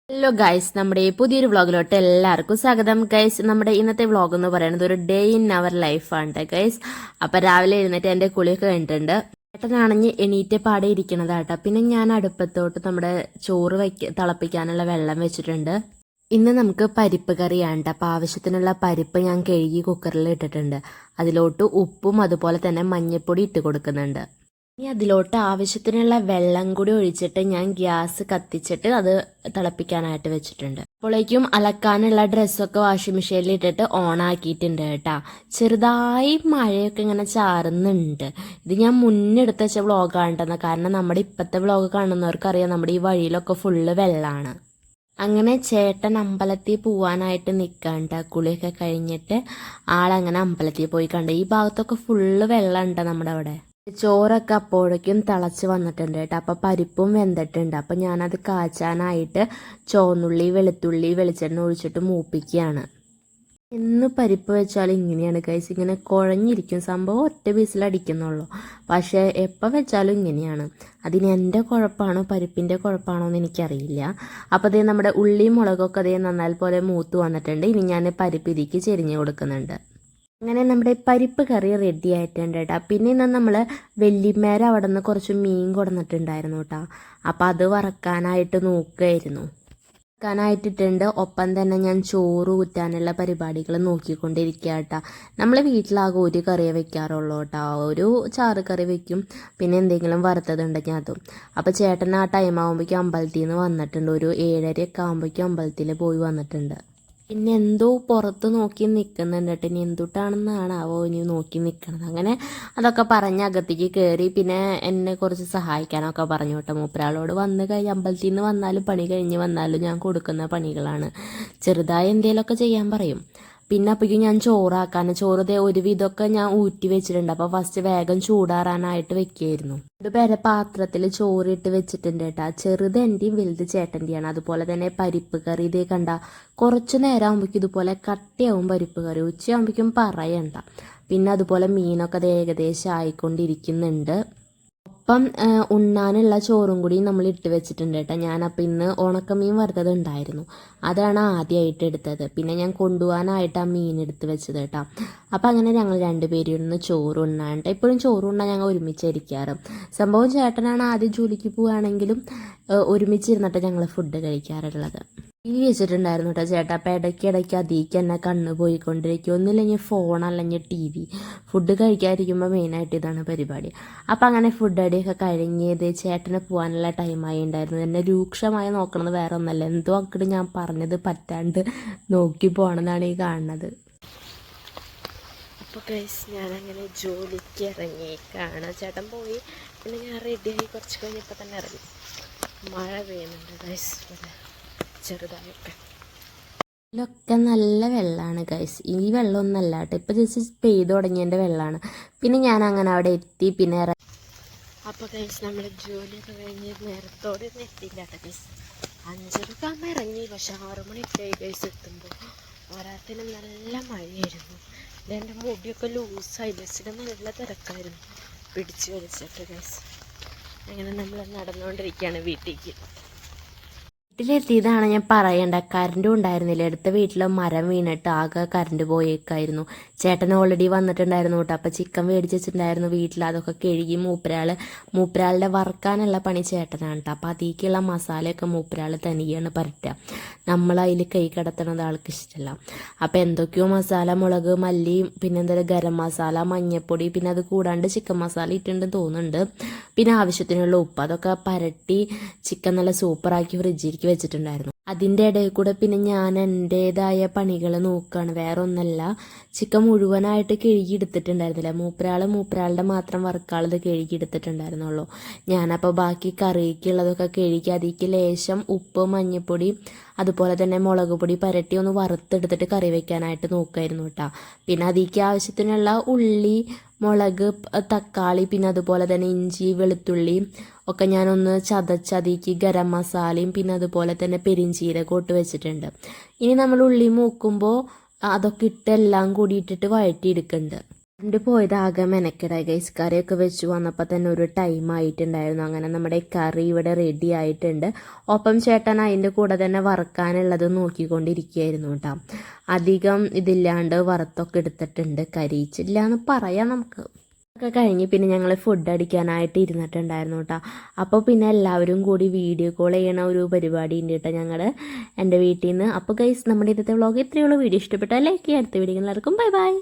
Hello guys, നമ്മുടെ പുതിയൊരു വ്ളോഗിലോട്ട് എല്ലാവർക്കും സ്വാഗതം. ഗൈസ്, നമ്മുടെ ഇന്നത്തെ വ്ളോഗ് എന്ന് പറയുന്നത് ഒരു ഡേ ഇൻ അവർ ലൈഫാണ് ഗൈസ്. അപ്പം രാവിലെ എഴുന്നേറ്റ് എൻ്റെ കുളിയൊക്കെ കഴിഞ്ഞിട്ടുണ്ട്. ഏട്ടനാണെങ്കിൽ എണീറ്റ് പാടെ ഇരിക്കണതാട്ടോ. പിന്നെ ഞാൻ അടുപ്പത്തോട്ട് നമ്മുടെ ചോറ് തിളപ്പിക്കാനുള്ള വെള്ളം വെച്ചിട്ടുണ്ട്. ഇന്ന് നമുക്ക് പരിപ്പ് കറിയാണ്. അപ്പം ആവശ്യത്തിനുള്ള പരിപ്പ് ഞാൻ കഴുകി കുക്കറിൽ ഇട്ടിട്ടുണ്ട്. അതിലോട്ട് ഉപ്പും അതുപോലെ തന്നെ മഞ്ഞൾപ്പൊടി ഇട്ട് കൊടുക്കുന്നുണ്ട്. ഇനി അതിലോട്ട് ആവശ്യത്തിനുള്ള വെള്ളം കൂടി ഒഴിച്ചിട്ട് ഞാൻ ഗ്യാസ് കത്തിച്ചിട്ട് അത് തിളപ്പിക്കാനായിട്ട് വെച്ചിട്ടുണ്ട്. അപ്പോഴേക്കും അലക്കാനുള്ള ഡ്രസ്സൊക്കെ വാഷിംഗ് മെഷീനിൽ ഇട്ടിട്ട് ഓൺ ആക്കിയിട്ടുണ്ട് കേട്ടാ. ചെറുതായി മഴയൊക്കെ ഇങ്ങനെ ചാറുന്നുണ്ട്. ഇത് ഞാൻ മുന്നെടുത്ത് വെച്ച വ്ളോഗാണ്. കാരണം നമ്മുടെ ഇപ്പോഴത്തെ വ്ളോഗ് കാണുന്നവർക്കറിയാം നമ്മുടെ ഈ വഴിയിലൊക്കെ ഫുള്ള് വെള്ളമാണ്. അങ്ങനെ ചേട്ടൻ അമ്പലത്തിൽ പോവാനായിട്ട് നിൽക്കണ്ട. കുളിയൊക്കെ കഴിഞ്ഞിട്ട് ആളങ്ങനെ അമ്പലത്തിൽ പോയി കണ്ട്. ഈ ഭാഗത്തൊക്കെ ഫുള്ള് വെള്ളമുണ്ട് നമ്മുടെ അവിടെ. ചോറൊക്കെ അപ്പോഴേക്കും തിളച്ച് വന്നിട്ടുണ്ട് കേട്ടോ. അപ്പം പരിപ്പും വെന്തിട്ടുണ്ട്. അപ്പം ഞാനത് കാച്ചാനായിട്ട് ചുവന്നുള്ളി വെളുത്തുള്ളി വെളിച്ചെണ്ണ ഒഴിച്ചിട്ട് മൂപ്പിക്കുകയാണ്. എന്ന് പരിപ്പ് വെച്ചാൽ ഇങ്ങനെയാണ് ഗൈസ്, ഇങ്ങനെ കുഴഞ്ഞിരിക്കും സംഭവം. ഒറ്റ പീസിലടിക്കുന്നുള്ളൂ. പക്ഷേ എപ്പോൾ വെച്ചാലും ഇങ്ങനെയാണ്. അതിന് എൻ്റെ കുഴപ്പമാണോ പരിപ്പിൻ്റെ കുഴപ്പമാണോ എന്ന് എനിക്കറിയില്ല. അപ്പോൾ അതേ നമ്മുടെ ഉള്ളിയും മുളകൊക്കെ അതേ നന്നാൽ പോലെ മൂത്ത് വന്നിട്ടുണ്ട്. ഇനി ഞാൻ പരിപ്പ് ഇതിക്ക് ചെരിഞ്ഞ് കൊടുക്കുന്നുണ്ട്. അങ്ങനെ നമ്മുടെ പരിപ്പ് കറി റെഡി ആയിട്ടുണ്ട് കേട്ടോ. പിന്നെ ഇന്ന് നമ്മൾ വെല്ലിമേര അവിടെ നിന്ന് കുറച്ച് മീൻ കൊടുന്നിട്ടുണ്ടായിരുന്നു കേട്ടോ. അപ്പോൾ അത് വറക്കാനായിട്ട് നോക്കുകയായിരുന്നു. വറക്കാനായിട്ടിട്ടുണ്ട്. ഒപ്പം തന്നെ ഞാൻ ചോറ് ഊറ്റാനുള്ള പരിപാടികൾ നോക്കിക്കൊണ്ടിരിക്കുക കേട്ടോ. നമ്മൾ വീട്ടിലാകെ ഒരു കറിയെ വെക്കാറുള്ളൂ കേട്ടോ. ഒരു ചാറ് കറി വെക്കും, പിന്നെ എന്തെങ്കിലും വറുത്തതുണ്ടെങ്കിൽ അതും. അപ്പോൾ ചേട്ടൻ ആ ടൈം ആകുമ്പോഴേക്കും അമ്പലത്തിൽ നിന്ന് വന്നിട്ടുണ്ട്. ഒരു 7:30 ആകുമ്പോഴേക്കും അമ്പലത്തിൽ പോയി വന്നിട്ടുണ്ട്. പിന്നെ എന്തോ പുറത്ത് നോക്കി നിൽക്കുന്നുണ്ട് കേട്ടോ. ഇനി എന്തുട്ടാണെന്നാണാവോ ഇനി നോക്കി നിൽക്കണത്. അങ്ങനെ അതൊക്കെ പറഞ്ഞ് അകത്തേക്ക് കയറി. പിന്നെ എന്നെ കുറച്ച് സഹായിക്കാനൊക്കെ പറഞ്ഞു കേട്ടോ. മൂപ്പരാളോട് വന്ന് കഴിഞ്ഞ് അമ്പലത്തിൽ നിന്ന് വന്നാലും പണി കഴിഞ്ഞ് വന്നാലും ഞാൻ കൊടുക്കുന്ന പണികളാണ്. ചെറുതായി എന്തെങ്കിലുമൊക്കെ ചെയ്യാൻ പറയും. പിന്നെ അപ്പോഴേക്കും ഞാൻ ചോറ് ഒരുവിധമൊക്കെ ഞാൻ ഊറ്റി വെച്ചിട്ടുണ്ട്. അപ്പോൾ ഫസ്റ്റ് വേഗം ചൂടാറാനായിട്ട് വെക്കുകയായിരുന്നു. പേരെ പാത്രത്തിൽ ചോറിട്ട് വെച്ചിട്ടുണ്ട് കേട്ടോ. ചെറുത് എൻ്റെയും വലുത് ചേട്ടൻ്റെയാണ്. അതുപോലെ തന്നെ പരിപ്പ് കറി ഇതേ കണ്ട കുറച്ച് നേരം ആകുമ്പോഴേക്കും ഇതുപോലെ കട്ടിയാവും പരിപ്പ് കറി. ഉച്ചയാകുമ്പോഴേക്കും പറയണ്ട. പിന്നെ അതുപോലെ മീനൊക്കെ അത് ഏകദേശം ആയിക്കൊണ്ടിരിക്കുന്നുണ്ട്. ഒപ്പം ഉണ്ണാനുള്ള ചോറും കൂടി നമ്മൾ ഇട്ട് വെച്ചിട്ടുണ്ട് കേട്ടോ. ഞാനപ്പോൾ ഇന്ന് ഉണക്കമീൻ വറുത്തത് ഉണ്ടായിരുന്നു. അതാണ് ആദ്യമായിട്ട് എടുത്തത്. പിന്നെ ഞാൻ കൊണ്ടുപോകാനായിട്ട് ആ മീൻ എടുത്ത് വെച്ചത് കേട്ടോ. അപ്പോൾ അങ്ങനെ ഞങ്ങൾ രണ്ടുപേരും ഇരുന്ന് ചോറ് ഉണ്ണാണ്ട്. എപ്പോഴും ചോറ് ഉണ്ണാൻ ഞങ്ങൾ ഒരുമിച്ചിരിക്കാറ്. സംഭവം ചേട്ടനാണ് ആദ്യം ജോലിക്ക് പോവുകയാണെങ്കിലും ഒരുമിച്ചിരുന്നിട്ട് ഞങ്ങൾ ഫുഡ് കഴിക്കാറുള്ളത്. ടി വി വെച്ചിട്ടുണ്ടായിരുന്നു കേട്ടോ ചേട്ടാ. അപ്പോൾ ഇടയ്ക്ക് അതിലേക്ക് തന്നെ കണ്ണ് പോയിക്കൊണ്ടിരിക്കും. ഒന്നില്ലെങ്കിൽ ഫോൺ അല്ലെങ്കിൽ TV. ഫുഡ് കഴിക്കാതിരിക്കുമ്പോൾ മെയിനായിട്ട് ഇതാണ് പരിപാടി. അപ്പോൾ അങ്ങനെ ഫുഡ് അടിയൊക്കെ കഴിഞ്ഞത് ചേട്ടന് പോകാനുള്ള ടൈമായി ഉണ്ടായിരുന്നു. എന്നെ രൂക്ഷമായി നോക്കണത് വേറെ ഒന്നല്ല, എന്തോ അങ്ങോട്ട് ഞാൻ പറഞ്ഞത് പറ്റാണ്ട് നോക്കി പോകണമെന്നാണ് ഈ കാണുന്നത്. അപ്പോൾ ഗൈസ്, ഞാനങ്ങനെ ജോലിക്ക് ഇറങ്ങി കാണാൻ ചേട്ടൻ പോയി. പിന്നെ ഞാൻ റെഡിയായി കുറച്ച് കഴിഞ്ഞപ്പോൾ തന്നെ ഇറങ്ങി. മഴ പെയ്യുന്നുണ്ട് ഗൈസ് ചെറുതായൊക്കെ. ഇതിലൊക്കെ നല്ല വെള്ളമാണ് ഗൈസ്. ഈ വെള്ളമൊന്നല്ല കേട്ടോ, ഇപ്പോൾ ജസ്റ്റ് പെയ്ത് തുടങ്ങിയതിൻ്റെ വെള്ളമാണ്. പിന്നെ ഞാൻ അങ്ങനെ അവിടെ എത്തി. പിന്നെ അപ്പോൾ ഗൈസ് നമ്മൾ ജോലിയൊക്കെ കഴിഞ്ഞ് നേരത്തോടെ ഒന്നും എത്തിയില്ല കേട്ടോ ഗൈസ്. 5:30 ഇറങ്ങി. പക്ഷെ 6 മണിയൊക്കെ ഗൈസ് എത്തുമ്പോൾ പോരാത്തിന് നല്ല മഴയായിരുന്നു. എൻ്റെ മുടിയൊക്കെ ലൂസായി. ബസ്സിൽ നല്ല തിരക്കായിരുന്നു. പിടിച്ച് വലിച്ചിട്ട് ഗൈസ് അങ്ങനെ നമ്മൾ നടന്നുകൊണ്ടിരിക്കുകയാണ് വീട്ടിലേക്ക്. വീട്ടിലെത്തിയതാണ് ഞാൻ പറയണ്ട. കറണ്ടും ഉണ്ടായിരുന്നില്ല. അടുത്ത വീട്ടിൽ മരം വീണിട്ട് ആകെ കറണ്ട് പോയേക്കായിരുന്നു. ചേട്ടൻ ഓൾറെഡി വന്നിട്ടുണ്ടായിരുന്നു കേട്ടോ. അപ്പോൾ ചിക്കൻ മേടിച്ച് വെച്ചിട്ടുണ്ടായിരുന്നു വീട്ടിൽ. അതൊക്കെ കഴുകി മൂപ്പരാളുടെ വറുക്കാനുള്ള പണി ചേട്ടനാണ് കേട്ടോ. അപ്പോൾ അതിലേക്കുള്ള മസാലയൊക്കെ മൂപ്പരാൾ തനിയാണ് പരട്ടുക. നമ്മളതിൽ കൈ കിടത്തണത് ആൾക്ക് ഇഷ്ടമല്ല. അപ്പോൾ എന്തൊക്കെയോ മസാല, മുളക്, മല്ലി, പിന്നെ എന്തായാലും ഗരം മസാല, മഞ്ഞൾപ്പൊടി, പിന്നെ അത് കൂടാണ്ട് ചിക്കൻ മസാല ഇട്ടുണ്ടെന്ന് തോന്നുന്നുണ്ട്. പിന്നെ ആവശ്യത്തിനുള്ള ഉപ്പ്, അതൊക്കെ പരട്ടി ചിക്കൻ നല്ല സൂപ്പറാക്കി ഫ്രിഡ്ജിലേക്ക് വെച്ചിട്ടുണ്ടായിരുന്നു. അതിൻ്റെ ഇടയിൽ കൂടെ പിന്നെ ഞാൻ എൻ്റേതായ പണികൾ നോക്കുകയാണ്. വേറെ ഒന്നല്ല, ചിക്കൻ മുഴുവനായിട്ട് കഴുകിയെടുത്തിട്ടുണ്ടായിരുന്നില്ല. മൂപ്പരാളുടെ മാത്രം വറുക്കാളത് കഴുകിയെടുത്തിട്ടുണ്ടായിരുന്നുള്ളൂ. ഞാനപ്പോൾ ബാക്കി കറിക്കുള്ളതൊക്കെ കഴുകി അതിലേക്ക് ലേശം ഉപ്പ്, മഞ്ഞൾപ്പൊടി, അതുപോലെ തന്നെ മുളക് പൊടി പരട്ടി ഒന്ന് വറുത്തെടുത്തിട്ട് കറി വയ്ക്കാനായിട്ട് നോക്കുമായിരുന്നു കേട്ടോ. പിന്നെ അതിലേക്ക് ആവശ്യത്തിനുള്ള ഉള്ളി, മുളക്, തക്കാളി, പിന്നെ അതുപോലെ തന്നെ ഇഞ്ചി, വെളുത്തുള്ളി ഒക്കെ ഞാനൊന്ന് ചതച്ചതിക്ക് ഗരം മസാലയും പിന്നെ അതുപോലെ തന്നെ പെരിഞ്ചീരകം ഇട്ട് വെച്ചിട്ടുണ്ട്. ഇനി നമ്മൾ ഉള്ളി മൂക്കുമ്പോൾ അതൊക്കെ ഇട്ട് എല്ലാം കൂടി ഇട്ടിട്ട് വഴറ്റിയെടുക്കുന്നുണ്ട്. കറണ്ട് പോയത് ആകെ മെനക്കെടായി ഗൈസ്. കറിയൊക്കെ വെച്ച് വന്നപ്പോൾ തന്നെ ഒരു ടൈം ആയിട്ടുണ്ടായിരുന്നു. അങ്ങനെ നമ്മുടെ കറി ഇവിടെ റെഡി ആയിട്ടുണ്ട്. ഒപ്പം ചേട്ടൻ അതിൻ്റെ കൂടെ തന്നെ വറുക്കാനുള്ളത് നോക്കിക്കൊണ്ടിരിക്കുകയായിരുന്നു കേട്ടോ. അധികം ഇതില്ലാണ്ട് വറുത്തൊക്കെ എടുത്തിട്ടുണ്ട്. കരിയിച്ചില്ല എന്ന് പറയാം നമുക്ക്. ഒക്കെ കഴിഞ്ഞ് പിന്നെ ഞങ്ങൾ ഫുഡ് അടിക്കാനായിട്ട് ഇരുന്നിട്ടുണ്ടായിരുന്നു കേട്ടോ. അപ്പോൾ പിന്നെ എല്ലാവരും കൂടി വീഡിയോ കോൾ ചെയ്യണ ഒരു പരിപാടി ഉണ്ട് കേട്ടോ എൻ്റെ വീട്ടിൽ നിന്ന്. അപ്പോൾ ഗൈസ് നമ്മുടെ ഇന്നത്തെ വ്ളോഗ് ഇത്രയുള്ള വീഡിയോ ഇഷ്ടപ്പെട്ടാൽ ലൈക്ക് ചെയ്യുക. അടുത്ത വീഡിയോ എല്ലാവർക്കും ബൈ ബൈ.